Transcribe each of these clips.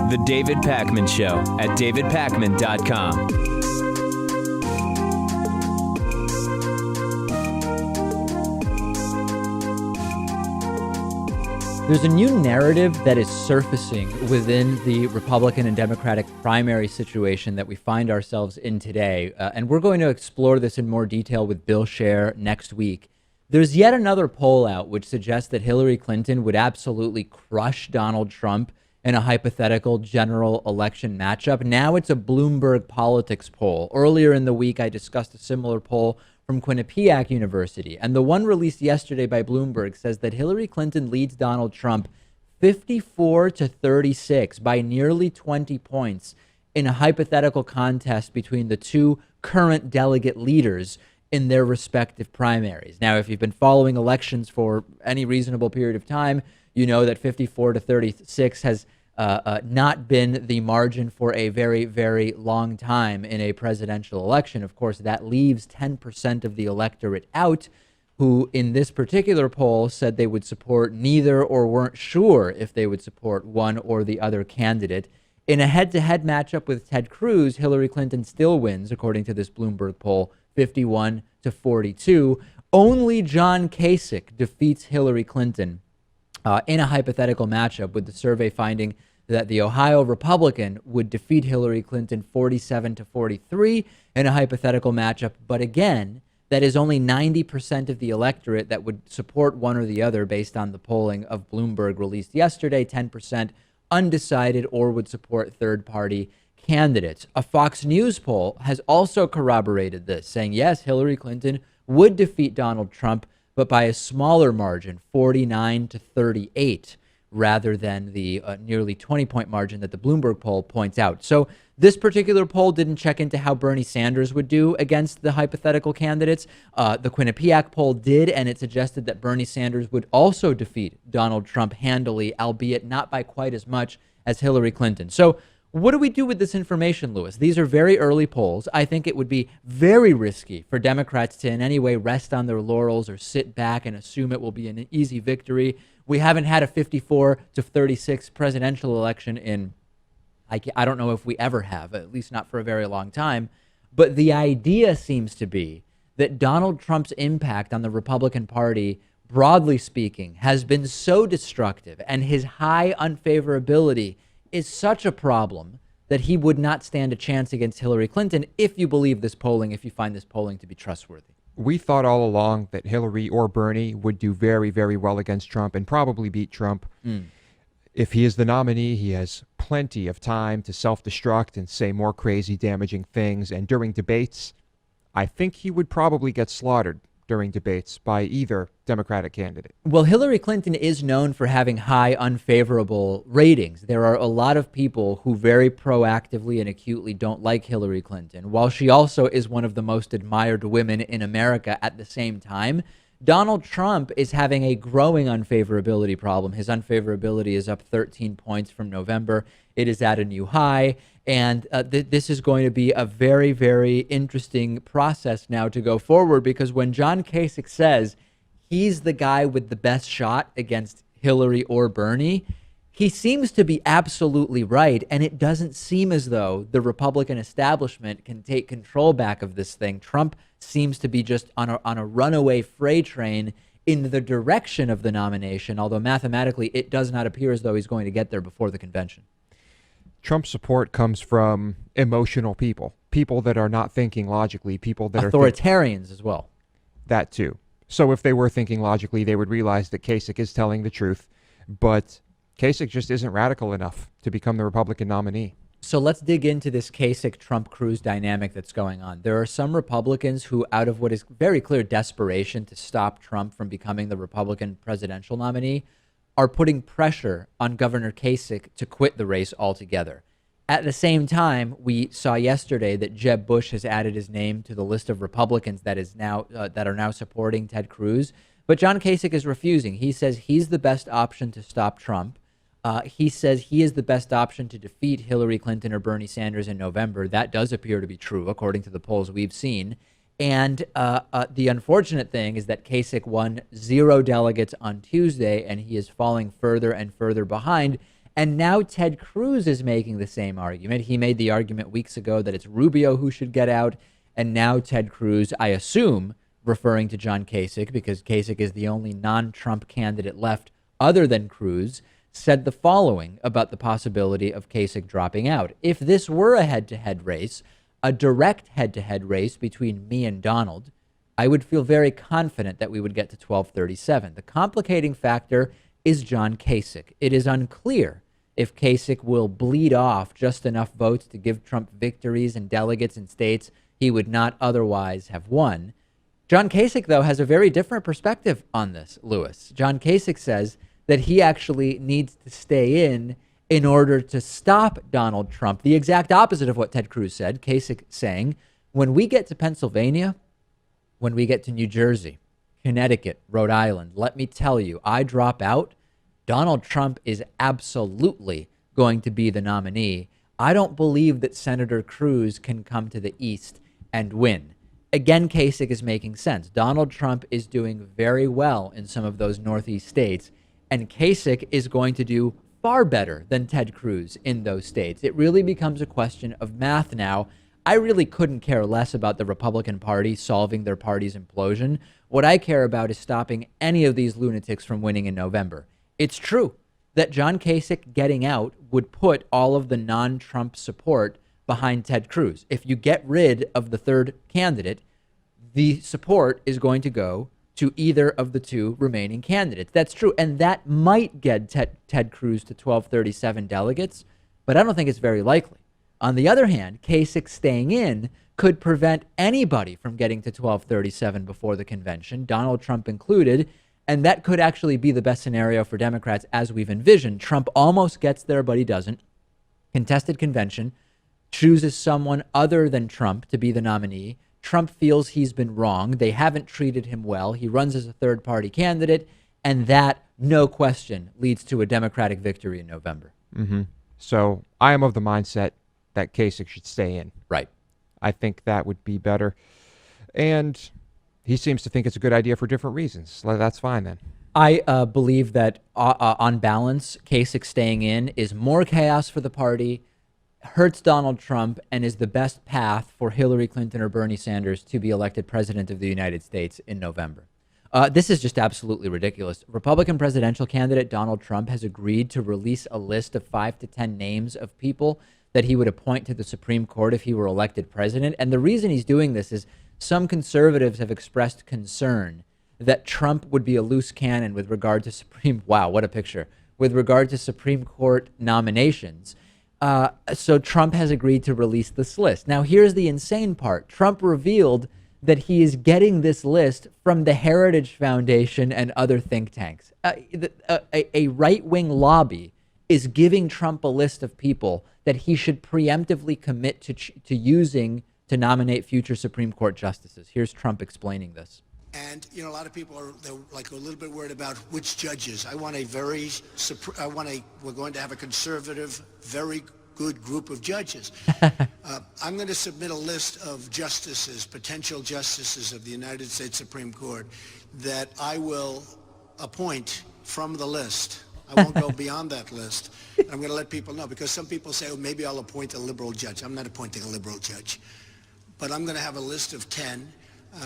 The David Pakman Show at davidpakman.com. There's a new narrative that is surfacing within the Republican and Democratic primary situation that we find ourselves in today. And we're going to explore this in more detail with Bill Scher next week. There's yet another poll out which suggests that Hillary Clinton would absolutely crush Donald Trump in a hypothetical general election matchup. Now it's a Bloomberg Politics poll. Earlier in the week, I discussed a similar poll from Quinnipiac University. And the one released yesterday by Bloomberg says that Hillary Clinton leads Donald Trump 54-36 by nearly 20 points in a hypothetical contest between the two current delegate leaders in their respective primaries. Now, if you've been following elections for any reasonable period of time, you know that 54-36 has not been the margin for a very, very long time in a presidential election. Of course, that leaves 10% of the electorate out, who in this particular poll said they would support neither or weren't sure if they would support one or the other candidate. In a head-to-head matchup with Ted Cruz, Hillary Clinton still wins, according to this Bloomberg poll, 51-42. Only John Kasich defeats Hillary Clinton in a hypothetical matchup, with the survey finding that the Ohio Republican would defeat Hillary Clinton 47-43 in a hypothetical matchup. But again, that is only 90% of the electorate that would support one or the other based on the polling of Bloomberg released yesterday, 10% undecided or would support third-party candidates. A Fox News poll has also corroborated this, saying, yes, Hillary Clinton would defeat Donald Trump, but by a smaller margin, 49-38, rather than the nearly 20-point margin that the Bloomberg poll points out. So this particular poll didn't check into how Bernie Sanders would do against the hypothetical candidates. The Quinnipiac poll did, and it suggested that Bernie Sanders would also defeat Donald Trump handily, albeit not by quite as much as Hillary Clinton. So what do we do with this information, Lewis? These are very early polls. I think it would be very risky for Democrats to in any way rest on their laurels or sit back and assume it will be an easy victory. We haven't had a 54-36 presidential election in, I don't know if we ever have, at least not for a very long time. But the idea seems to be that Donald Trump's impact on the Republican Party, broadly speaking, has been so destructive, and his high unfavorability is such a problem that he would not stand a chance against Hillary Clinton if you believe this polling, if you find this polling to be trustworthy. We thought all along that Hillary or Bernie would do very, very well against Trump and probably beat Trump. If he is the nominee, he has plenty of time to self-destruct and say more crazy, damaging things. And during debates, I think he would probably get slaughtered during debates by either Democratic candidate. Well, Hillary Clinton is known for having high unfavorable ratings. There are a lot of people who very proactively and acutely don't like Hillary Clinton, while she also is one of the most admired women in America at the same time. Donald Trump is having a growing unfavorability problem. His unfavorability is up 13 points from November. It is at a new high. And this is going to be a very, very interesting process now to go forward, because when John Kasich says he's the guy with the best shot against Hillary or Bernie, he seems to be absolutely right. And it doesn't seem as though the Republican establishment can take control back of this thing. Trump seems to be just on a runaway freight train in the direction of the nomination, although mathematically it does not appear as though he's going to get there before the convention. Trump's support comes from emotional people that are not thinking logically, people that authoritarians as well. That too. So if they were thinking logically, they would realize that Kasich is telling the truth, but Kasich just isn't radical enough to become the Republican nominee. So let's dig into this Kasich-Trump-Cruz dynamic that's going on. There are some Republicans who, out of what is very clear desperation to stop Trump from becoming the Republican presidential nominee, are putting pressure on Governor Kasich to quit the race altogether. At the same time, we saw yesterday that Jeb Bush has added his name to the list of Republicans that are now supporting Ted Cruz. But John Kasich is refusing. He says he's the best option to stop Trump. He says he is the best option to defeat Hillary Clinton or Bernie Sanders in November. That does appear to be true, according to the polls we've seen. And the unfortunate thing is that Kasich won 0 delegates on Tuesday, and he is falling further and further behind. And now Ted Cruz is making the same argument. He made the argument weeks ago that it's Rubio who should get out. And now Ted Cruz, I assume, referring to John Kasich, because Kasich is the only non-Trump candidate left other than Cruz, said the following about the possibility of Kasich dropping out. If this were a head-to-head race, a direct head-to-head race between me and Donald, I would feel very confident that we would get to 1237. The complicating factor is John Kasich. It is unclear if Kasich will bleed off just enough votes to give Trump victories and delegates in states he would not otherwise have won. John Kasich, though, has a very different perspective on this, Lewis. John Kasich says that he actually needs to stay in order to stop Donald Trump. The exact opposite of what Ted Cruz said. Kasich saying, when we get to Pennsylvania, when we get to New Jersey, Connecticut, Rhode Island, let me tell you, I drop out, Donald Trump is absolutely going to be the nominee. I don't believe that Senator Cruz can come to the East and win. Again, Kasich is making sense. Donald Trump is doing very well in some of those Northeast states, and Kasich is going to do far better than Ted Cruz in those states. It really becomes a question of math now. I really couldn't care less about the Republican Party solving their party's implosion. What I care about is stopping any of these lunatics from winning in November. It's true that John Kasich getting out would put all of the non-Trump support behind Ted Cruz. If you get rid of the third candidate, the support is going to go to either of the two remaining candidates. That's true. And that might get Ted Cruz to 1237 delegates, but I don't think it's very likely. On the other hand, Kasich staying in could prevent anybody from getting to 1237 before the convention, Donald Trump included, and that could actually be the best scenario for Democrats as we've envisioned. Trump almost gets there, but he doesn't. Contested convention, chooses someone other than Trump to be the nominee. Trump feels he's been wrong. They haven't treated him well. He runs as a third-party candidate, and that, no question, leads to a Democratic victory in November. Mm-hmm. So I am of the mindset that Kasich should stay in. Right. I think that would be better. And he seems to think it's a good idea for different reasons. That's fine then. I believe that on balance, Kasich staying in is more chaos for the party, hurts Donald Trump, and is the best path for Hillary Clinton or Bernie Sanders to be elected president of the United States in November. This is just absolutely ridiculous. Republican presidential candidate Donald Trump has agreed to release a list of 5 to 10 names of people that he would appoint to the Supreme Court if he were elected president. And the reason he's doing this is some conservatives have expressed concern that Trump would be a loose cannon with regard to wow, what a picture, with regard to Supreme Court nominations. So Trump has agreed to release this list. Now, here's the insane part. Trump revealed that he is getting this list from the Heritage Foundation and other think tanks. A right-wing lobby is giving Trump a list of people that he should preemptively commit to using to nominate future Supreme Court justices. Here's Trump explaining this. And, you know, a lot of people they're like a little bit worried about which judges. we're going to have a conservative, very good group of judges. I'm going to submit a list of justices, potential justices of the United States Supreme Court that I will appoint from the list. I won't go beyond that list. I'm going to let people know, because some people say, oh, maybe I'll appoint a liberal judge. I'm not appointing a liberal judge. But I'm going to have a list of 10.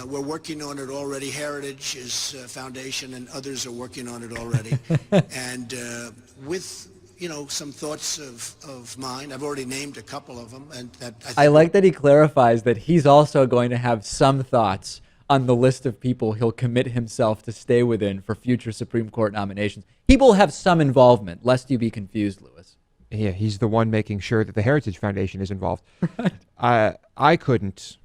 We're working on it already. Heritage Foundation and others are working on it already. And with, you know, some thoughts of mine, I've already named a couple of them. And I like that he clarifies that he's also going to have some thoughts on the list of people he'll commit himself to stay within for future Supreme Court nominations. He will have some involvement, lest you be confused, Lewis. Yeah, he's the one making sure that the Heritage Foundation is involved. Right. I couldn't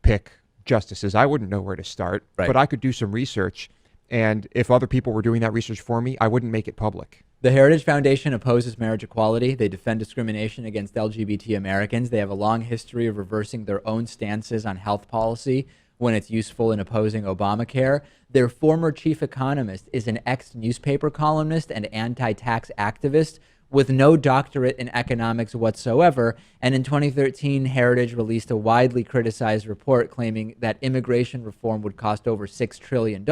pick justices. I wouldn't know where to start, right. But I could do some research. And if other people were doing that research for me, I wouldn't make it public. The Heritage Foundation opposes marriage equality. They defend discrimination against LGBT Americans. They have a long history of reversing their own stances on health policy when it's useful in opposing Obamacare. Their former chief economist is an ex-newspaper columnist and anti-tax activist. with no doctorate in economics whatsoever. And in 2013, Heritage released a widely criticized report claiming that immigration reform would cost over $6 trillion.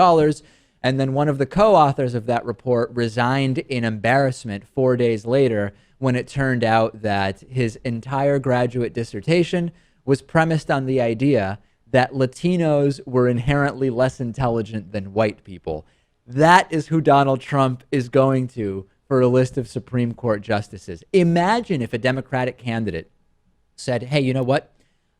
And then one of the co-authors of that report resigned in embarrassment 4 days later when it turned out that his entire graduate dissertation was premised on the idea that Latinos were inherently less intelligent than white people. That is who Donald Trump is going to for a list of Supreme Court justices. Imagine if a Democratic candidate said, hey, you know what?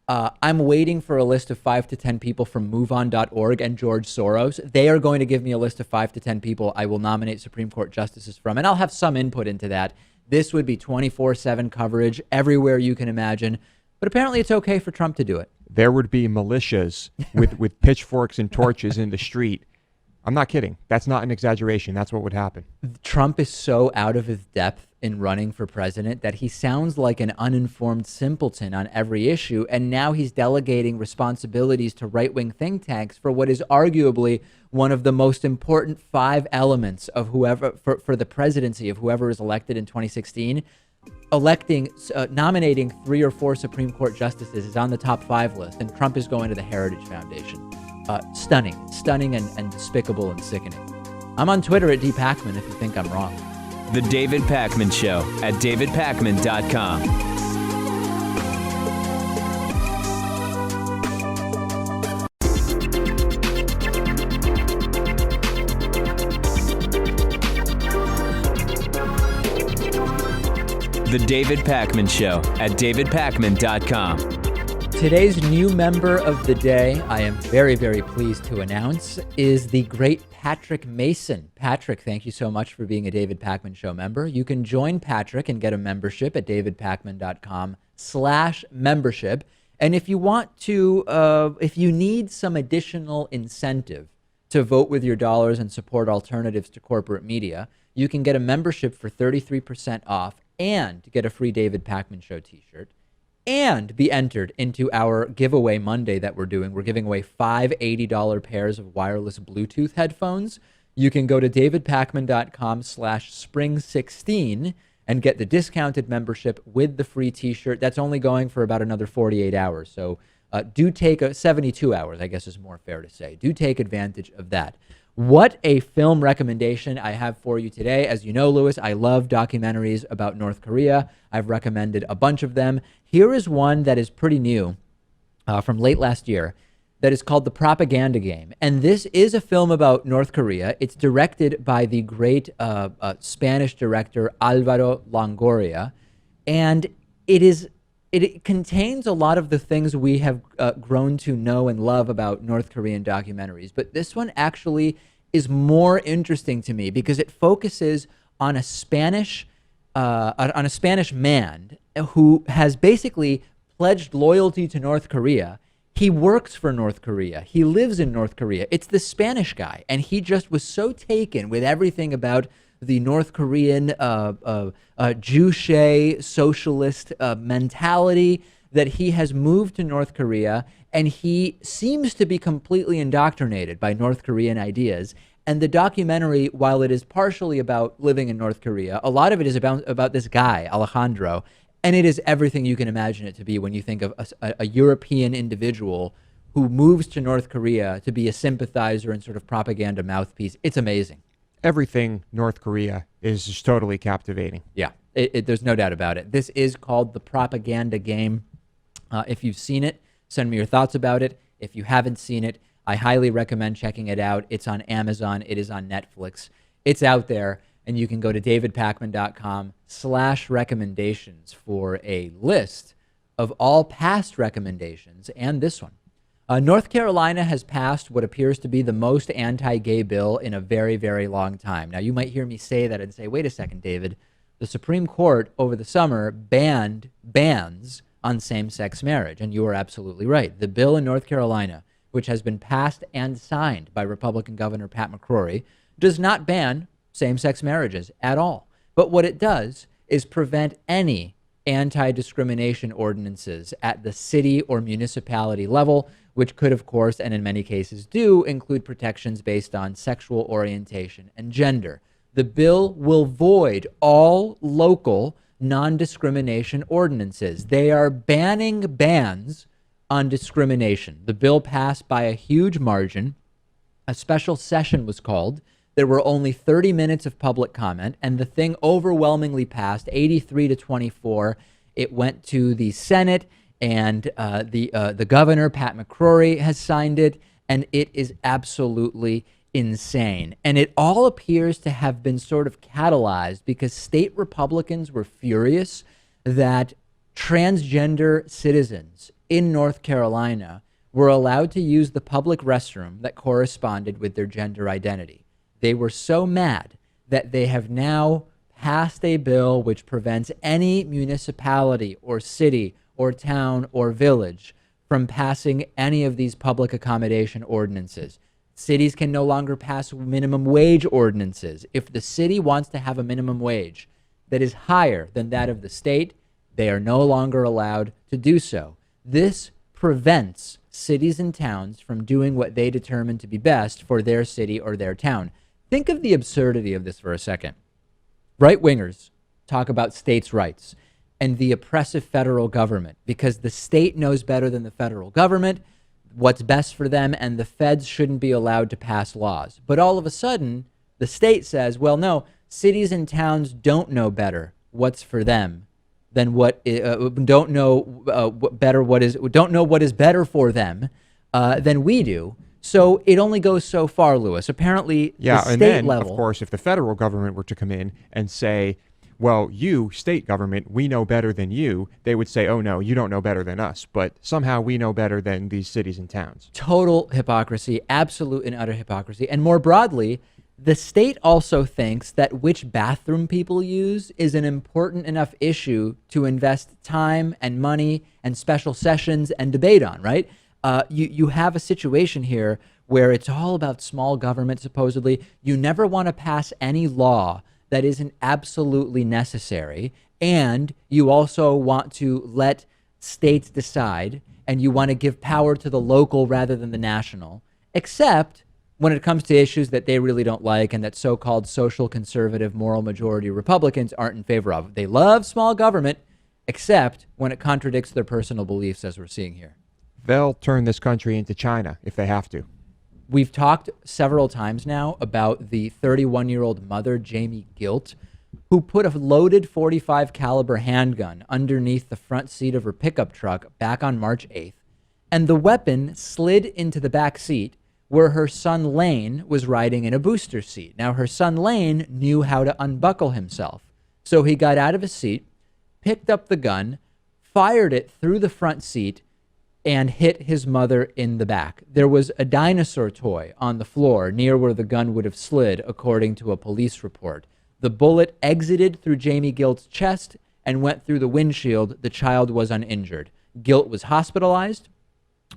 I'm waiting for a list of 5 to 10 people from MoveOn.org and George Soros. They are going to give me a list of 5 to 10 people I will nominate Supreme Court justices from, and I'll have some input into that. This would be 24/7 coverage everywhere you can imagine. But apparently it's okay for Trump to do it. There would be militias with pitchforks and torches in the street. I'm not kidding. That's not an exaggeration. That's what would happen. Trump is so out of his depth in running for president that he sounds like an uninformed simpleton on every issue. And now he's delegating responsibilities to right-wing think tanks for what is arguably one of the most important 5 elements of whoever for the presidency of whoever is elected in 2016. Nominating 3 or 4 Supreme Court justices is on the top 5 list, and Trump is going to the Heritage Foundation. Stunning and despicable and sickening. I'm on Twitter at dpacman if you think I'm wrong. The David Pakman Show at davidpakman.com. The David Pakman Show at davidpakman.com. Today's new member of the day, I am very, very pleased to announce, is the great Patrick Mason. Patrick, thank you so much for being a David Pakman Show member. You can join Patrick and get a membership at davidpakman.com/membership. And if you want to, if you need some additional incentive to vote with your dollars and support alternatives to corporate media, you can get a membership for 33% off and get a free David Pakman Show t-shirt. And be entered into our giveaway Monday that we're doing. We're giving away 5 $80 pairs of wireless Bluetooth headphones. You can go to davidpakman.com/spring16 and get the discounted membership with the free t-shirt. That's only going for about another 48 hours. So do take 72 hours, I guess is more fair to say. Do take advantage of that. What a film recommendation I have for you today. As you know, Lewis, I love documentaries about North Korea. I've recommended a bunch of them. Here is one that is pretty new from late last year that is called The Propaganda Game. And this is a film about North Korea. It's directed by the great Spanish director Alvaro Longoria. And it contains a lot of the things we have grown to know and love about North Korean documentaries. But this one actually is more interesting to me because it focuses on a Spanish man who has basically pledged loyalty to North Korea. He works for North Korea. He lives in North Korea. It's the Spanish guy. And he just was so taken with everything about the North Korean Juche socialist mentality that he has moved to North Korea, and he seems to be completely indoctrinated by North Korean ideas. And the documentary, while it is partially about living in North Korea, a lot of it is about this guy, Alejandro, and it is everything you can imagine it to be when you think of a European individual who moves to North Korea to be a sympathizer and sort of propaganda mouthpiece. It's amazing. Everything North Korea is just totally captivating. Yeah, there's no doubt about it. This is called The Propaganda Game. If you've seen it, send me your thoughts about it. If you haven't seen it, I highly recommend checking it out. It's on Amazon. It is on Netflix. It's out there, and you can go to davidpakman.com/recommendations for a list of all past recommendations and this one. North Carolina has passed what appears to be the most anti-gay bill in a very, very long time. Now, you might hear me say that and say, wait a second, David. The Supreme Court over the summer bans on same-sex marriage, and you are absolutely right. The bill in North Carolina, which has been passed and signed by Republican Governor Pat McCrory, does not ban same-sex marriages at all. But what it does is prevent any anti-discrimination ordinances at the city or municipality level, which could, of course, and in many cases do, include protections based on sexual orientation and gender. The bill will void all local non-discrimination ordinances. They are banning bans on discrimination. The bill passed by a huge margin. A special session was called. There were only 30 minutes of public comment, and the thing overwhelmingly passed, 83 to 24. It went to the Senate, and the governor, Pat McCrory, has signed it, and it is absolutely insane. And it all appears to have been sort of catalyzed because state Republicans were furious that transgender citizens in North Carolina were allowed to use the public restroom that corresponded with their gender identity. They were so mad that they have now passed a bill which prevents any municipality or city or town or village from passing any of these public accommodation ordinances. Cities can no longer pass minimum wage ordinances. If the city wants to have a minimum wage that is higher than that of the state, they are no longer allowed to do so. This prevents cities and towns from doing what they determine to be best for their city or their town. Think of the absurdity of this for a second. Right-wingers talk about states' rights and the oppressive federal government because the state knows better than the federal government what's best for them, and the feds shouldn't be allowed to pass laws. But all of a sudden, the state says, well, no, cities and towns don't know better what's for them than don't know what is better for them than we do. So it only goes so far, Lewis. Apparently, yeah, the and state then, level. of course, if the federal government were to come in and say, well, you, state government, we know better than you, they would say, oh, no, you don't know better than us. But somehow we know better than these cities and towns. Total hypocrisy, absolute and utter hypocrisy. And more broadly, the state also thinks that which bathroom people use is an important enough issue to invest time and money and special sessions and debate on, right? You have a situation here where it's all about small government, supposedly. You never want to pass any law that isn't absolutely necessary, and you also want to let states decide, and you want to give power to the local rather than the national, except when it comes to issues that they really don't like and that so-called social conservative moral majority Republicans aren't in favor of. They love small government, except when it contradicts their personal beliefs, as we're seeing here. They'll turn this country into China if they have to. We've talked several times now about the 31-year-old mother, Jamie Gilt, who put a loaded .45 caliber handgun underneath the front seat of her pickup truck back on March 8th, and the weapon slid into the back seat where her son Lane was riding in a booster seat. Now, her son Lane knew how to unbuckle himself, so he got out of his seat, picked up the gun, fired it through the front seat, and hit his mother in the back. There was a dinosaur toy on the floor near where the gun would have slid, according to a police report. The bullet exited through Jamie Gilt's chest and went through the windshield. The child was uninjured. Gilt was hospitalized.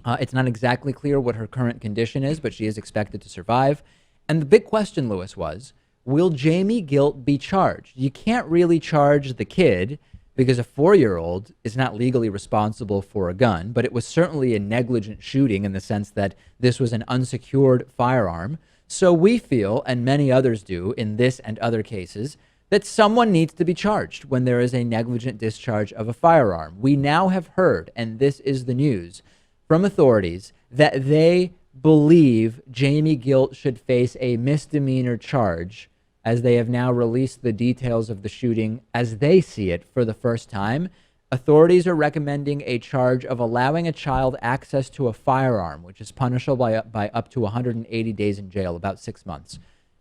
It's not exactly clear what her current condition is, but she is expected to survive. And the big question, Lewis, was, will Jamie Gilt be charged? You can't really charge the kid because a 4-year-old is not legally responsible for a gun, but it was certainly a negligent shooting in the sense that this was an unsecured firearm. So we feel, and many others do in this and other cases, that someone needs to be charged when there is a negligent discharge of a firearm. We now have heard, and this is the news, from authorities that they believe Jamie Gilt should face a misdemeanor charge, as they have now released the details of the shooting as they see it for the first time. Authorities are recommending a charge of allowing a child access to a firearm, which is punishable by up to 180 days in jail, about 6 months.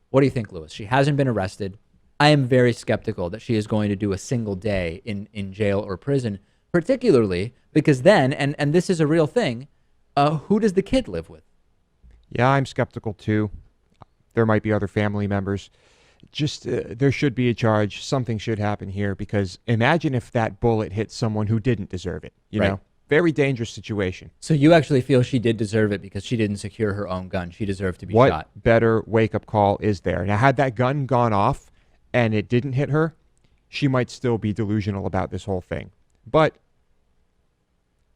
What do you think, Lewis? She hasn't been arrested. I am very skeptical that she is going to do a single day in jail or prison, particularly because then, and this is a real thing, who does the kid live with? Yeah, I'm skeptical too. There might be other family members. Just there should be a charge. Something should happen here, because imagine if that bullet hit someone who didn't deserve it. You know, very dangerous situation. So you actually feel she did deserve it because she didn't secure her own gun. She deserved to be shot. What better wake-up call is there? Now, had that gun gone off and it didn't hit her, she might still be delusional about this whole thing. But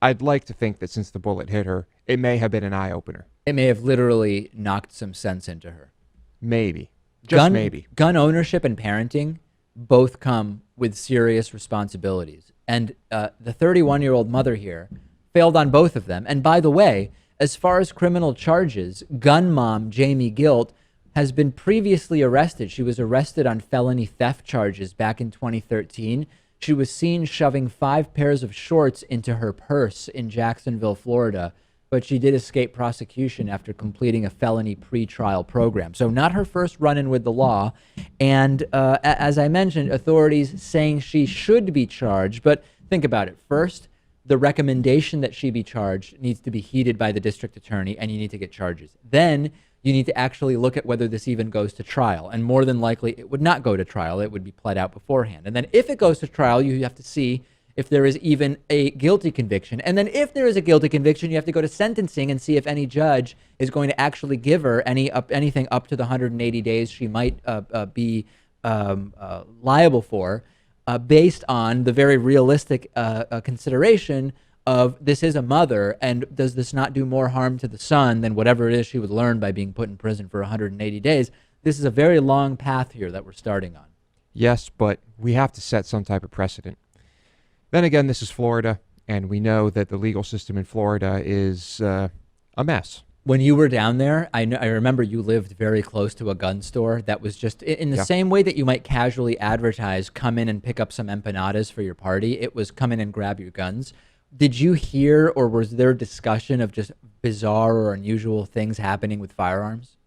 I'd like to think that since the bullet hit her, it may have been an eye-opener. It may have literally knocked some sense into her. Maybe. maybe. Gun ownership and parenting both come with serious responsibilities. And the 31-year-old mother here failed on both of them. And by the way, as far as criminal charges, gun mom Jamie Gilt has been previously arrested. She was arrested on felony theft charges back in 2013. She was seen shoving 5 pairs of shorts into her purse in Jacksonville, Florida, but she did escape prosecution after completing a felony pretrial program. So not her first run-in with the law. And as I mentioned, authorities saying she should be charged. But think about it. First, the recommendation that she be charged needs to be heeded by the district attorney, and you need to get charges. Then you need to actually look at whether this even goes to trial. And more than likely, it would not go to trial. It would be pled out beforehand. And then if it goes to trial, you have to see if there is even a guilty conviction. And then if there is a guilty conviction, you have to go to sentencing and see if any judge is going to actually give her anything up to the 180 days she might be liable for, based on the very realistic consideration of this is a mother, and does this not do more harm to the son than whatever it is she would learn by being put in prison for 180 days? This is a very long path here that we're starting on. Yes, but we have to set some type of precedent. Then again, this is Florida, and we know that the legal system in Florida is a mess. When you were down there, I remember you lived very close to a gun store that was just in the same way that you might casually advertise, come in and pick up some empanadas for your party. It was come in and grab your guns. Did you hear, or was there discussion of just bizarre or unusual things happening with firearms?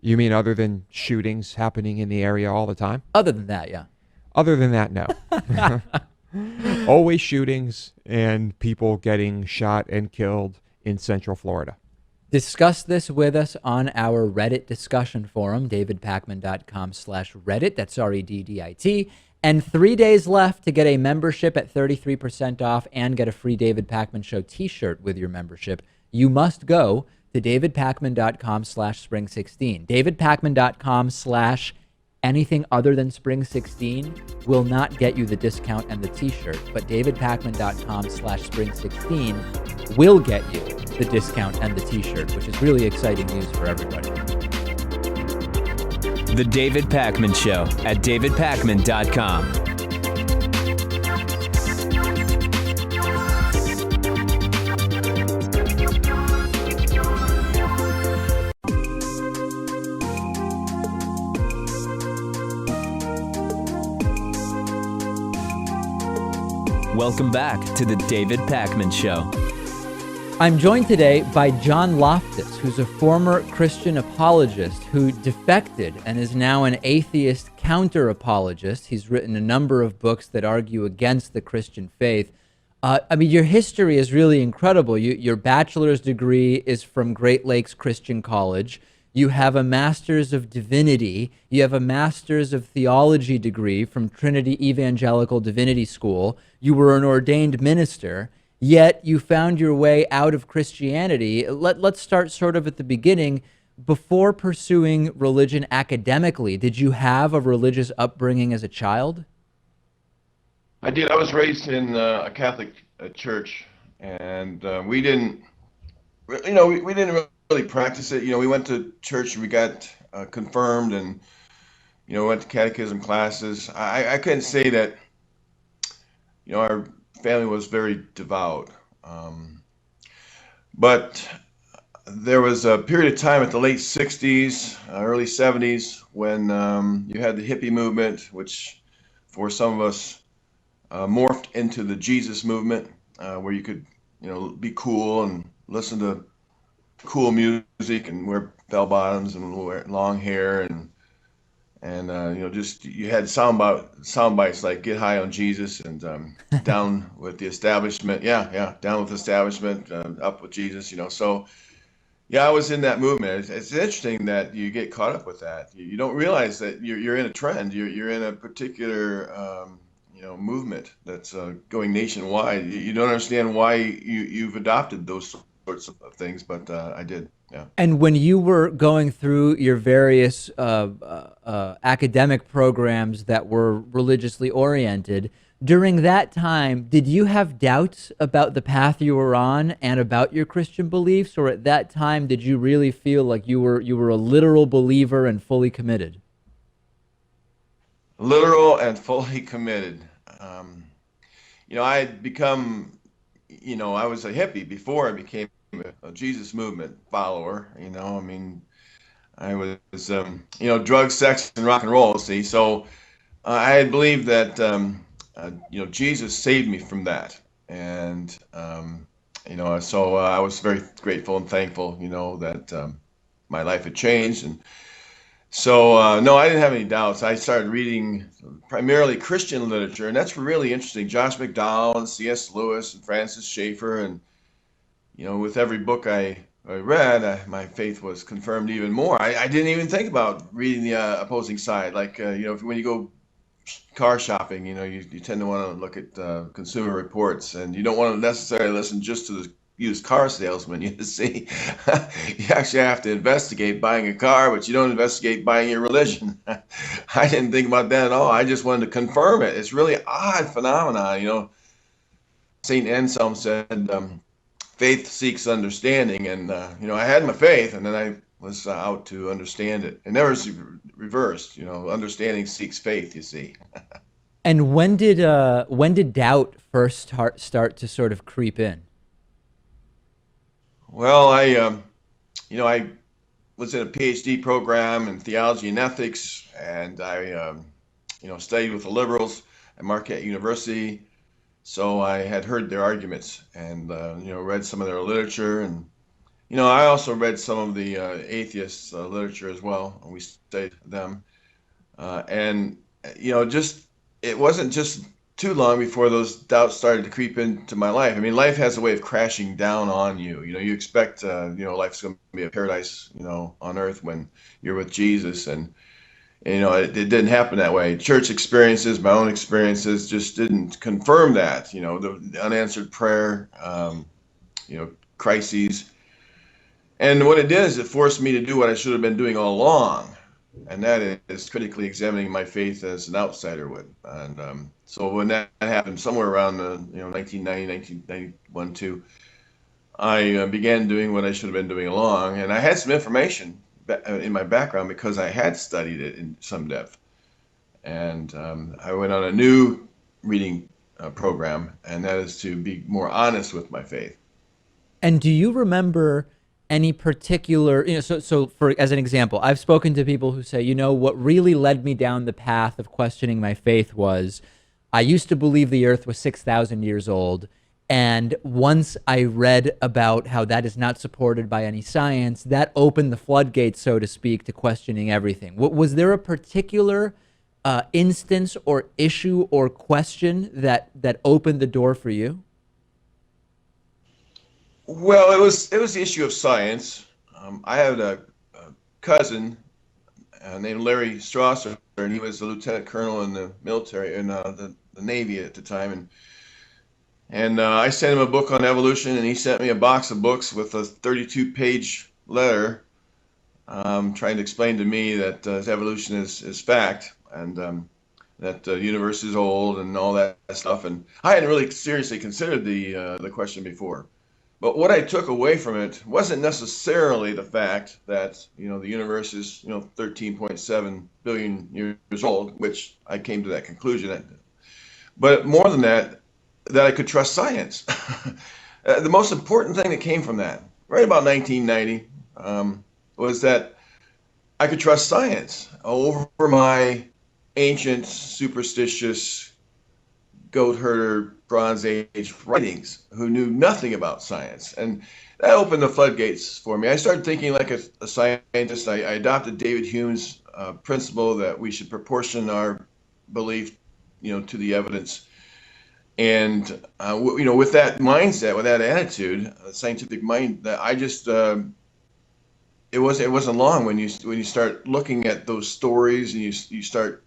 You mean other than shootings happening in the area all the time? Other than that, yeah. Other than that, no. Always shootings and people getting shot and killed in Central Florida. Discuss this with us on our Reddit discussion forum, davidpakman.com/Reddit. That's REDDIT. And 3 days left to get a membership at 33% off and get a free David Pakman Show t-shirt with your membership. You must go to davidpakman.com/spring16. davidpakman.com/ anything other than Spring 16 will not get you the discount and the t-shirt, but davidpakman.com/spring16 will get you the discount and the t-shirt, which is really exciting news for everybody. The David Pakman Show at davidpakman.com. Welcome back to the David Pakman Show. I'm joined today by John Loftus, who's a former Christian apologist who defected and is now an atheist counter-apologist. He's written a number of books that argue against the Christian faith. Your history is really incredible. Your bachelor's degree is from Great Lakes Christian College. You have a master's of divinity. You have a master's of theology degree from Trinity Evangelical Divinity School. You were an ordained minister, yet you found your way out of Christianity. Let's start sort of at the beginning. Before pursuing religion academically, did you have a religious upbringing as a child? I did. I was raised in a Catholic church, and we didn't, we didn't really practice it. We went to church and we got confirmed, and went to catechism classes. I couldn't say that our family was very devout, but there was a period of time at the late 60s, early 70s when you had the hippie movement, which for some of us morphed into the Jesus movement, where you could be cool and listen to cool music and wear bell bottoms and wear long hair, and just you had sound bites like "Get high on Jesus" and "Down with the establishment." Down with the establishment, up with Jesus. So I was in that movement. It's interesting that you get caught up with that. You don't realize that you're in a trend. You're in a particular movement that's going nationwide. You don't understand why you've adopted those sorts of things, but I did. Yeah. And when you were going through your various academic programs that were religiously oriented, during that time, did you have doubts about the path you were on and about your Christian beliefs, or at that time did you really feel like you were a literal believer and fully committed? literal and fully committed. Um, I had become, I was a hippie before I became a Jesus movement follower. I mean, I was, drugs, sex, and rock and roll. See, so I had believed that, Jesus saved me from that, and so I was very grateful and thankful, that my life had changed, and so no, I didn't have any doubts. I started reading primarily Christian literature, and that's really interesting. Josh McDowell and C.S. Lewis and Francis Schaeffer, and with every book I read, my faith was confirmed even more. I didn't even think about reading the opposing side. Like, when you go car shopping, you tend to want to look at consumer reports, and you don't want to necessarily listen just to the used car salesman. You see, you actually have to investigate buying a car, but you don't investigate buying your religion. I didn't think about that at all. I just wanted to confirm it. It's really odd phenomenon. Saint Anselm said, faith seeks understanding, and I had my faith, and then I was out to understand it. It never reversed. Understanding seeks faith. You see. And when did doubt first start to sort of creep in? Well, I was in a PhD program in theology and ethics, and I, studied with the liberals at Marquette University. So I had heard their arguments and, read some of their literature. And, I also read some of the atheist literature as well. And we studied them. And, it wasn't just too long before those doubts started to creep into my life. I mean, life has a way of crashing down on you. You expect, life's going to be a paradise, on earth when you're with Jesus. And it didn't happen that way. Church experiences, my own experiences just didn't confirm that, the unanswered prayer, crises. And what it did is it forced me to do what I should have been doing all along. And that is critically examining my faith as an outsider would. And so when that happened somewhere around 1990, 1991, too, I began doing what I should have been doing along. And I had some information in my background because I had studied it in some depth. And I went on a new reading program, and that is to be more honest with my faith. And do you remember any particular, so for as an example, I've spoken to people who say, what really led me down the path of questioning my faith was I used to believe the earth was 6,000 years old. And once I read about how that is not supported by any science, that opened the floodgates, so to speak, to questioning everything. Was there a particular instance or issue or question that opened the door for you? Well, it was the issue of science. I had a cousin named Larry Strasser, and he was a lieutenant colonel in the military, in the Navy at the time. And I sent him a book on evolution, and he sent me a box of books with a 32-page letter trying to explain to me that evolution is fact, and that the universe is old and all that stuff. And I hadn't really seriously considered the question before. But what I took away from it wasn't necessarily the fact that, the universe is, 13.7 billion years old, which I came to that conclusion. But more than that I could trust science. The most important thing that came from that, right about 1990, was that I could trust science over my ancient, superstitious, goat herder, Bronze Age writings who knew nothing about science. And that opened the floodgates for me. I started thinking like a scientist. I adopted David Hume's principle that we should proportion our belief, to the evidence. And with that mindset, with that attitude, scientific mind, that I just it wasn't long when you start looking at those stories and you start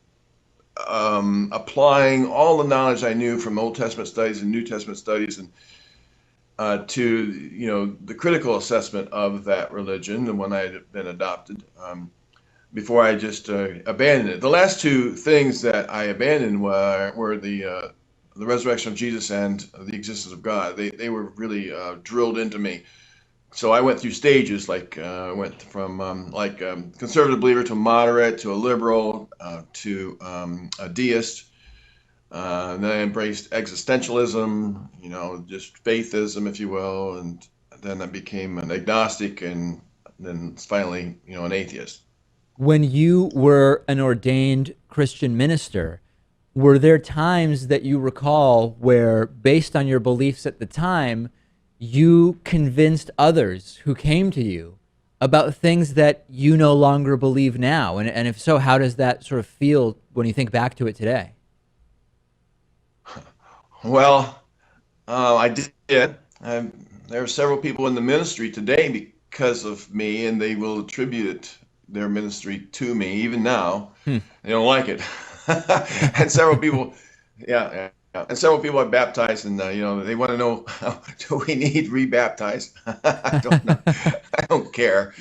applying all the knowledge I knew from Old Testament studies and New Testament studies, and to the critical assessment of that religion, the one I had been adopted, before I just abandoned it. The last two things that I abandoned were the resurrection of Jesus and the existence of God. They were really drilled into me So I went through stages, like I went from conservative believer to moderate to a liberal to a deist. And then I embraced existentialism, just faithism, if you will, and then I became an agnostic, and then finally, an atheist. When you were an ordained Christian minister, were there times that you recall where, based on your beliefs at the time, you convinced others who came to you about things that you no longer believe now? And if so, how does that sort of feel when you think back to it today? Well, I did. There are several people in the ministry today because of me, and they will attribute their ministry to me even now. They don't like it. And several people, yeah. And several people are baptized, and they want to know, do we need rebaptized? I don't know. I don't care.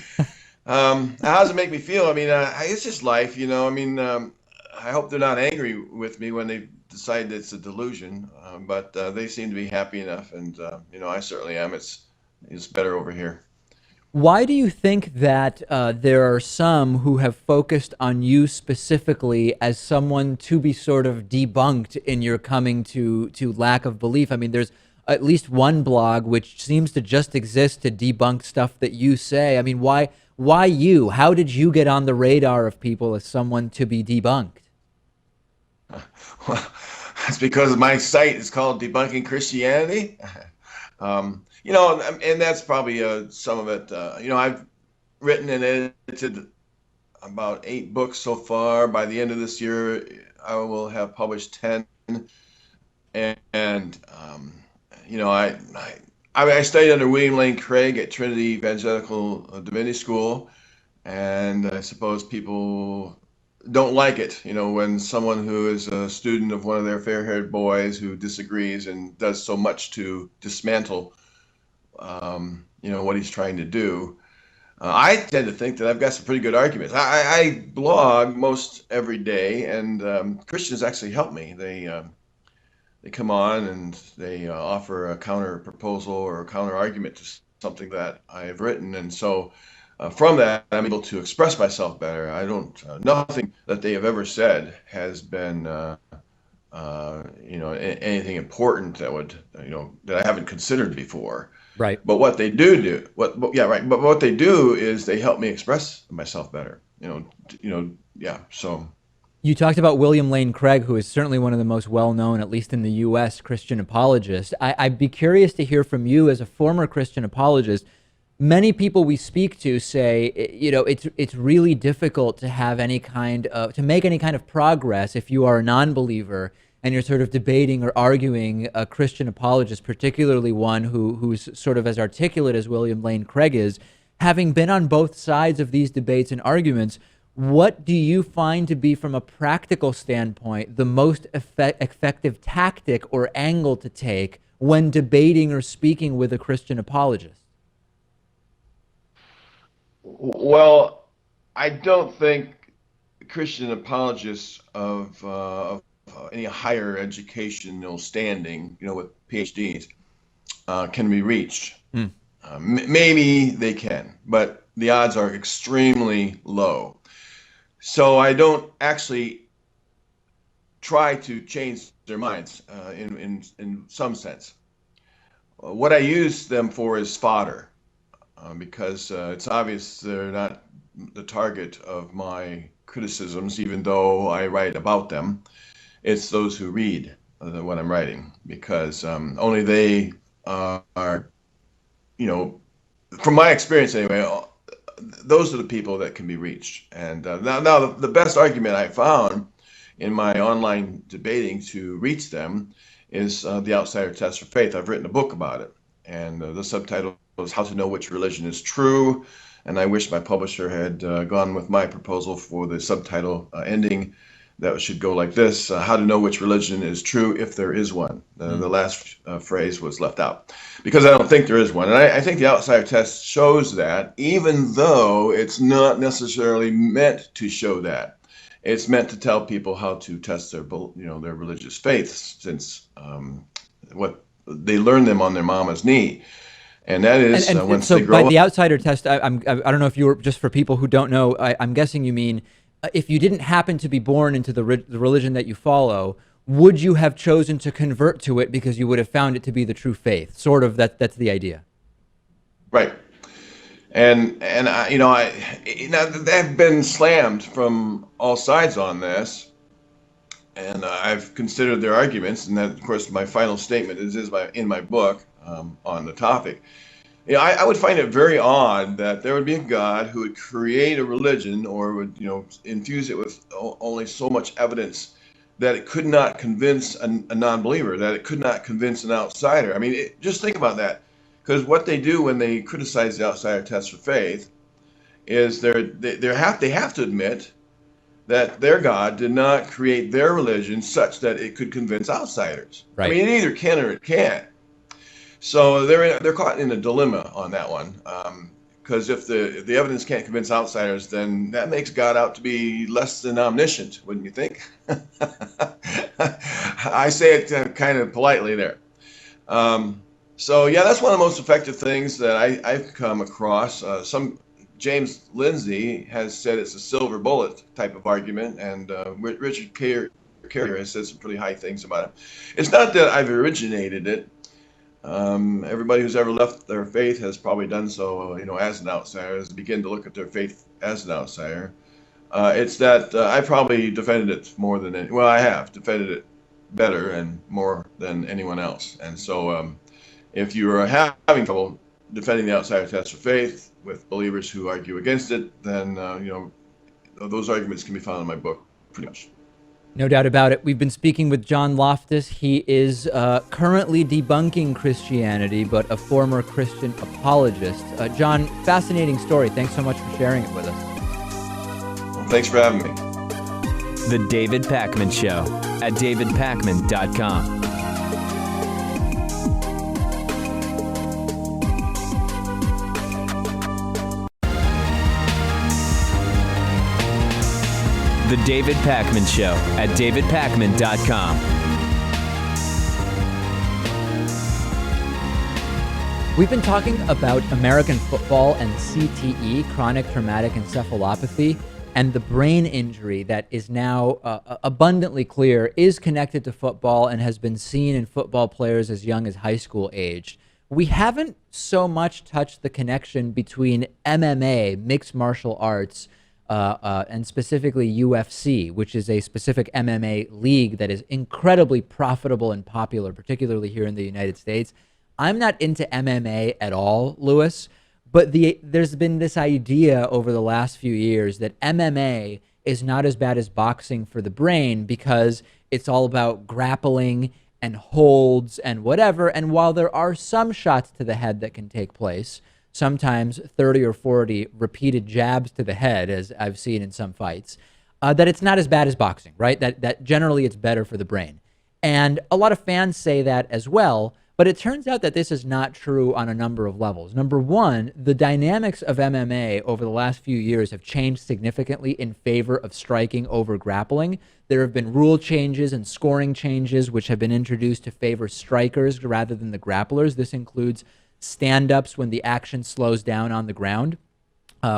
How does it make me feel? I mean, it's just life, I hope they're not angry with me when they decide it's a delusion, but they seem to be happy enough, and I certainly am. It's better over here. Why do you think that there are some who have focused on you specifically as someone to be sort of debunked in your coming to lack of belief? I mean, there's at least one blog which seems to just exist to debunk stuff that you say. I mean, why you? How did you get on the radar of people as someone to be debunked? Well, that's because my site is called Debunking Christianity. And that's probably some of it. I've written and edited about 8 books so far. By the end of this year, I will have published 10. I studied under William Lane Craig at Trinity Evangelical Divinity School, and I suppose people don't like it, when someone who is a student of one of their fair-haired boys who disagrees and does so much to dismantle, what he's trying to do. I tend to think that I've got some pretty good arguments. I blog most every day, and Christians actually help me. They come on and they offer a counter proposal or a counter argument to something that I have written, and so from that I'm able to express myself better. I don't nothing that they have ever said has been anything important that would that I haven't considered before. Right. But what they do, right. But what they do is they help me express myself better. Yeah. So You talked about William Lane Craig, who is certainly one of the most well-known, at least in the U.S., Christian apologists. I'd be curious to hear from you as a former Christian apologist. Many people we speak to say, it's really difficult to have any kind of, to make any kind of progress if you are a non-believer and you're sort of debating or arguing a Christian apologist, particularly one who's sort of as articulate as William Lane Craig is. Having been on both sides of these debates and arguments, what do you find to be, from a practical standpoint, the most effective tactic or angle to take when debating or speaking with a Christian apologist? Well, I don't think Christian apologists of any higher educational standing, with PhDs, can be reached. Maybe they can, but the odds are extremely low. So I don't actually try to change their minds in some sense. What I use them for is fodder, because it's obvious they're not the target of my criticisms, even though I write about them. It's those who read what I'm writing, because only they are, from my experience anyway, those are the people that can be reached. And now the best argument I found in my online debating to reach them is the outsider test for faith. I've written a book about it, and the subtitle is How to Know Which Religion is True. And I wish my publisher had gone with my proposal for the subtitle ending that should go like this: How to Know Which Religion is True if There Is One. The last phrase was left out, because I don't think there is one. And I think the outsider test shows that, even though it's not necessarily meant to show that. It's meant to tell people how to test their religious faiths, since what they learn them on their mama's knee. And that is once so they grow by up. the outsider test, I don't know if you were, just for people who don't know, I'm guessing you mean if you didn't happen to be born into the religion that you follow, would you have chosen to convert to it because you would have found it to be the true faith? Sort of, that's the idea. Right. And they've been slammed from all sides on this, and I've considered their arguments, and that, of course, my final statement is in my book on the topic. I would find it very odd that there would be a God who would create a religion or would, infuse it with only so much evidence that it could not convince a non-believer, that it could not convince an outsider. I mean, just think about that, because what they do when they criticize the outsider test for faith is they have to admit that their God did not create their religion such that it could convince outsiders. Right. I mean, it either can or it can't. So they're caught in a dilemma on that one, because if the evidence can't convince outsiders, then that makes God out to be less than omniscient, wouldn't you think? I say it kind of politely there. So yeah, that's one of the most effective things that I've come across. James Lindsay has said it's a silver bullet type of argument, and Richard Carrier has said some pretty high things about it. It's not that I've originated it. Everybody who's ever left their faith has probably done so, as an outsider, has begin to look at their faith as an outsider. It's that I probably defended it more than I have defended it better and more than anyone else. And so, if you are having trouble defending the outsider test for faith with believers who argue against it, then those arguments can be found in my book, pretty much. No doubt about it. We've been speaking with John Loftus. He is currently debunking Christianity, but a former Christian apologist. John, fascinating story. Thanks so much for sharing it with us. Well, thanks for having me. The David Pakman Show at davidpakman.com. The David Pakman Show at davidpakman.com. We've been talking about American football and CTE, chronic traumatic encephalopathy, and the brain injury that is now abundantly clear is connected to football and has been seen in football players as young as high school aged. We haven't so much touched the connection between MMA, mixed martial arts, and specifically UFC, which is a specific MMA league that is incredibly profitable and popular, particularly here in the United States. I'm not into MMA at all, Lewis, but there's been this idea over the last few years that MMA is not as bad as boxing for the brain because it's all about grappling and holds and whatever. And while there are some shots to the head that can take place, sometimes 30 or 40 repeated jabs to the head, as I've seen in some fights, that it's not as bad as boxing, right? That generally it's better for the brain. And a lot of fans say that as well, but it turns out that this is not true on a number of levels. Number one, the dynamics of MMA over the last few years have changed significantly in favor of striking over grappling. There have been rule changes and scoring changes which have been introduced to favor strikers rather than the grapplers. This includes stand-ups when the action slows down on the ground,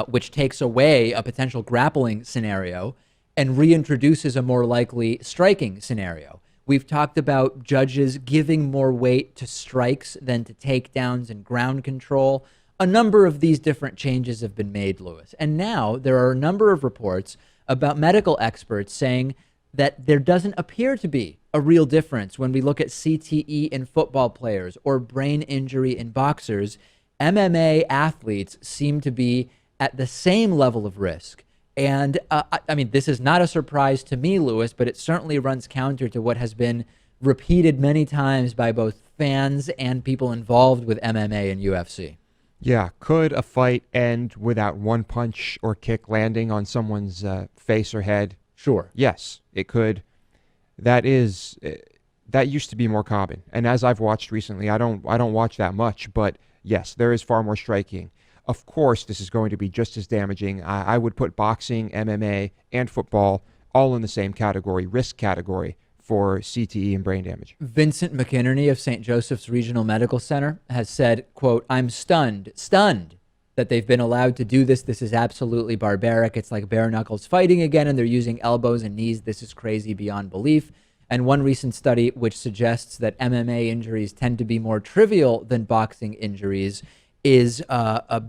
which takes away a potential grappling scenario and reintroduces a more likely striking scenario. We've talked about judges giving more weight to strikes than to takedowns and ground control. A number of these different changes have been made, Lewis. And now there are a number of reports about medical experts saying that there doesn't appear to be a real difference when we look at CTE in football players or brain injury in boxers. MMA athletes seem to be at the same level of risk. And I mean, this is not a surprise to me, Lewis, but it certainly runs counter to what has been repeated many times by both fans and people involved with MMA and UFC. Yeah, could a fight end without one punch or kick landing on someone's face or head? Sure. Yes, it could. That used to be more common. And as I've watched recently, I don't watch that much, but yes, there is far more striking. Of course, this is going to be just as damaging. I would put boxing, MMA, and football all in the same category, risk category for CTE and brain damage. Vincent McInerney of St. Joseph's Regional Medical Center has said, quote, "I'm stunned that they've been allowed to do this. This is absolutely barbaric. It's like bare knuckles fighting again, and they're using elbows and knees. This is crazy beyond belief." And one recent study which suggests that MMA injuries tend to be more trivial than boxing injuries is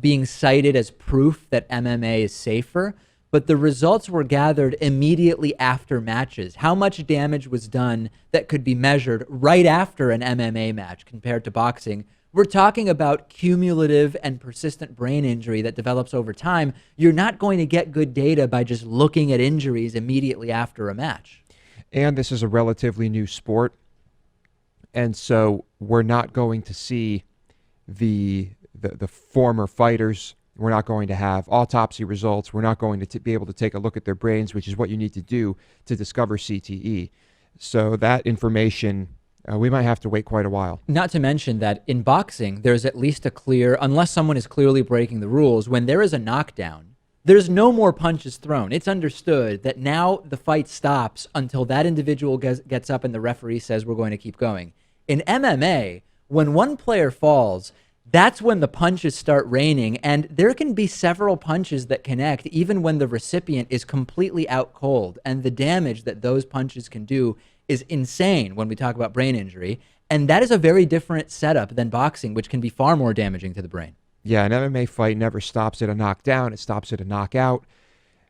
being cited as proof that MMA is safer. But the results were gathered immediately after matches. How much damage was done that could be measured right after an MMA match compared to boxing? We're talking about cumulative and persistent brain injury that develops over time. You're not going to get good data by just looking at injuries immediately after a match. And this is a relatively new sport. And so we're not going to see the former fighters. We're not going to have autopsy results. We're not going to be able to take a look at their brains, which is what you need to do to discover CTE. So that information, we might have to wait quite a while. Not to mention that in boxing, there's at least a clear, unless someone is clearly breaking the rules, when there is a knockdown, there's no more punches thrown. It's understood that now the fight stops until that individual gets up and the referee says we're going to keep going. In MMA, when one player falls, that's when the punches start raining, and there can be several punches that connect even when the recipient is completely out cold, and the damage that those punches can do is insane when we talk about brain injury, and that is a very different setup than boxing, which can be far more damaging to the brain. Yeah, an MMA fight never stops at a knockdown. It stops at a knockout.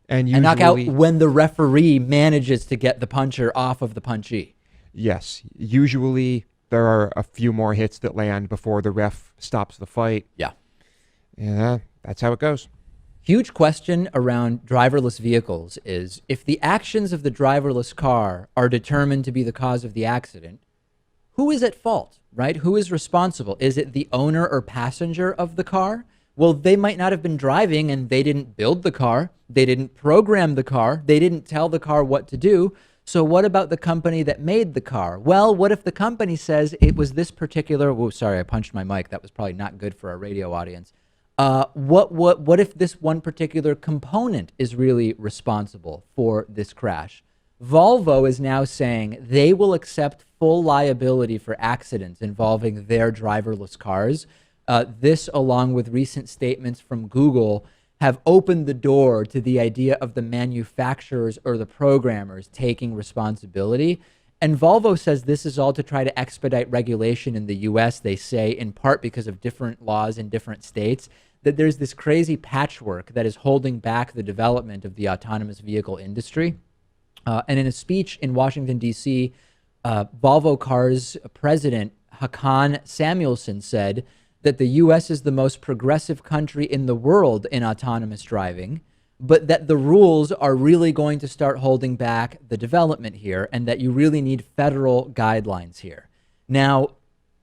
And usually, a knockout when the referee manages to get the puncher off of the punchee. Yes. Usually there are a few more hits that land before the ref stops the fight. Yeah. Yeah, that's how it goes. Huge question around driverless vehicles is, if the actions of the driverless car are determined to be the cause of the accident, who is at fault, right? Who is responsible? Is it the owner or passenger of the car? Well, they might not have been driving and they didn't build the car. They didn't program the car. They didn't tell the car what to do. So what about the company that made the car? Well, what if the company says it was this particular, whoa, sorry, I punched my mic. That was probably not good for our radio audience. What if this one particular component is really responsible for this crash? Volvo is now saying they will accept full liability for accidents involving their driverless cars. This, along with recent statements from Google, have opened the door to the idea of the manufacturers or the programmers taking responsibility. And Volvo says this is all to try to expedite regulation in the US. They say in part because of different laws in different states, that there's this crazy patchwork that is holding back the development of the autonomous vehicle industry. And in a speech in Washington, D.C., Volvo Cars president Hakan Samuelson said that the U.S. is the most progressive country in the world in autonomous driving, but that the rules are really going to start holding back the development here, and that you really need federal guidelines here. Now,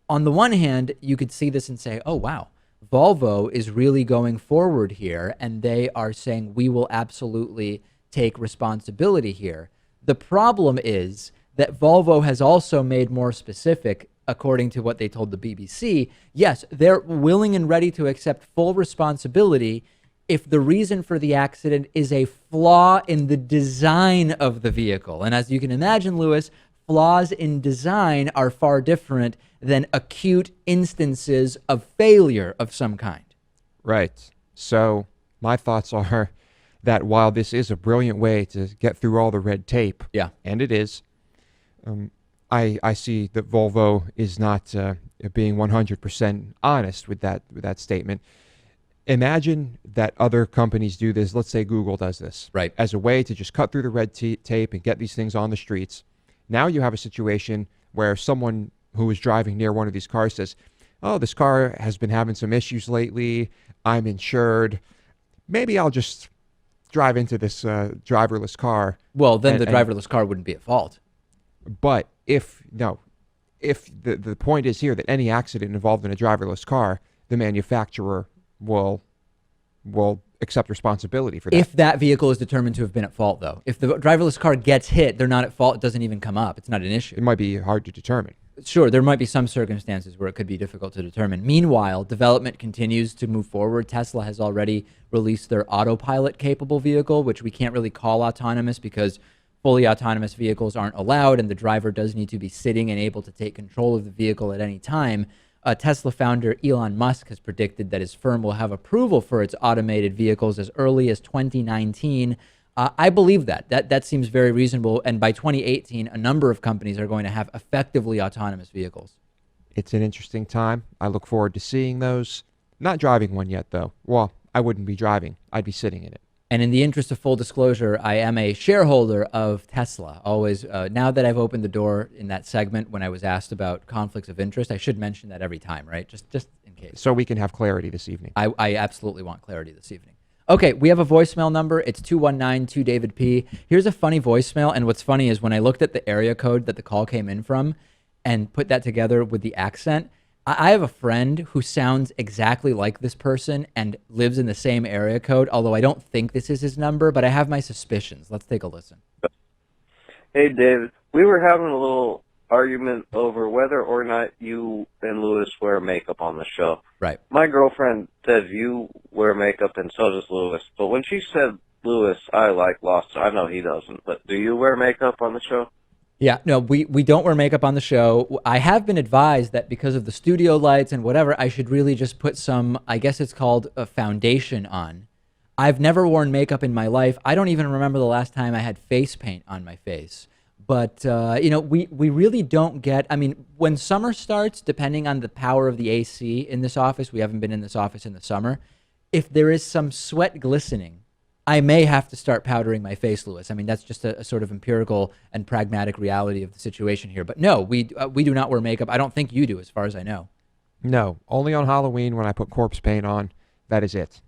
on the one hand, you could see this and say, oh, wow, Volvo is really going forward here, and they are saying we will absolutely take responsibility here. The problem is that Volvo has also made more specific, according to what they told the BBC. Yes, they're willing and ready to accept full responsibility if the reason for the accident is a flaw in the design of the vehicle. And as you can imagine, Lewis, flaws in design are far different than acute instances of failure of some kind. Right. So my thoughts are that while this is a brilliant way to get through all the red tape, yeah, and it is, I see that Volvo is not being 100% honest with that statement. Imagine that other companies do this. Let's say Google does this, right, as a way to just cut through the red tape and get these things on the streets. Now you have a situation where someone who is driving near one of these cars says, oh, this car has been having some issues lately. I'm insured. Maybe I'll just drive into this driverless car. Well, then the driverless car wouldn't be at fault. But if the point is here that any accident involved in a driverless car, the manufacturer will accept responsibility for that. If that vehicle is determined to have been at fault, though. If the driverless car gets hit, they're not at fault. It doesn't even come up. It's not an issue. It might be hard to determine. Sure, there might be some circumstances where it could be difficult to determine. Meanwhile, development continues to move forward. Tesla has already released their autopilot-capable vehicle, which we can't really call autonomous because fully autonomous vehicles aren't allowed and the driver does need to be sitting and able to take control of the vehicle at any time, Tesla founder Elon Musk has predicted that his firm will have approval for its automated vehicles as early as 2019. I believe that seems very reasonable. And by 2018, a number of companies are going to have effectively autonomous vehicles. It's an interesting time. I look forward to seeing those. Not driving one yet, though. Well, I wouldn't be driving. I'd be sitting in it. And in the interest of full disclosure, I am a shareholder of Tesla. Always, now that I've opened the door in that segment when I was asked about conflicts of interest, I should mention that every time, right? Just in case. So we can have clarity this evening. I absolutely want clarity this evening. Okay, we have a voicemail number. It's 219-2-DAVID-P. Here's a funny voicemail, and what's funny is when I looked at the area code that the call came in from and put that together with the accent, I have a friend who sounds exactly like this person and lives in the same area code, although I don't think this is his number, but I have my suspicions. Let's take a listen. Hey, David. We were having a little argument over whether or not you and Lewis wear makeup on the show. Right. My girlfriend says you wear makeup and so does Lewis. But when she said Lewis, I like Loftus. I know he doesn't. But do you wear makeup on the show? Yeah, no, we don't wear makeup on the show. I have been advised that because of the studio lights and whatever, I should really just put some, I guess it's called a foundation on. I've never worn makeup in my life. I don't even remember the last time I had face paint on my face. But, we really don't get, I mean, when summer starts, depending on the power of the AC in this office, we haven't been in this office in the summer, if there is some sweat glistening, I may have to start powdering my face, Lewis. I mean, that's just a sort of empirical and pragmatic reality of the situation here. But no, we do not wear makeup. I don't think you do, as far as I know. No, only on Halloween when I put corpse paint on. That is it.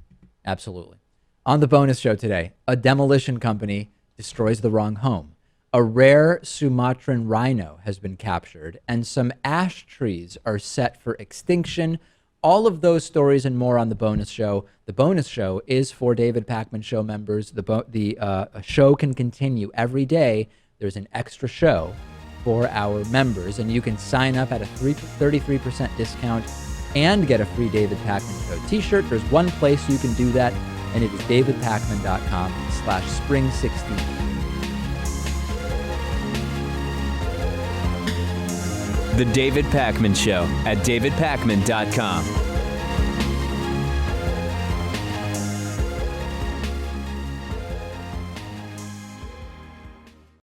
Absolutely. On the bonus show today, a demolition company destroys the wrong home. A rare Sumatran rhino has been captured, and some ash trees are set for extinction. All of those stories and more on the bonus show. The bonus show is for David Pakman Show members. The show can continue every day. There's an extra show for our members, and you can sign up at a 33% discount and get a free David Pakman Show t-shirt. There's one place you can do that, and it is davidpakman.com/spring16. The David Pakman Show at davidpakman.com.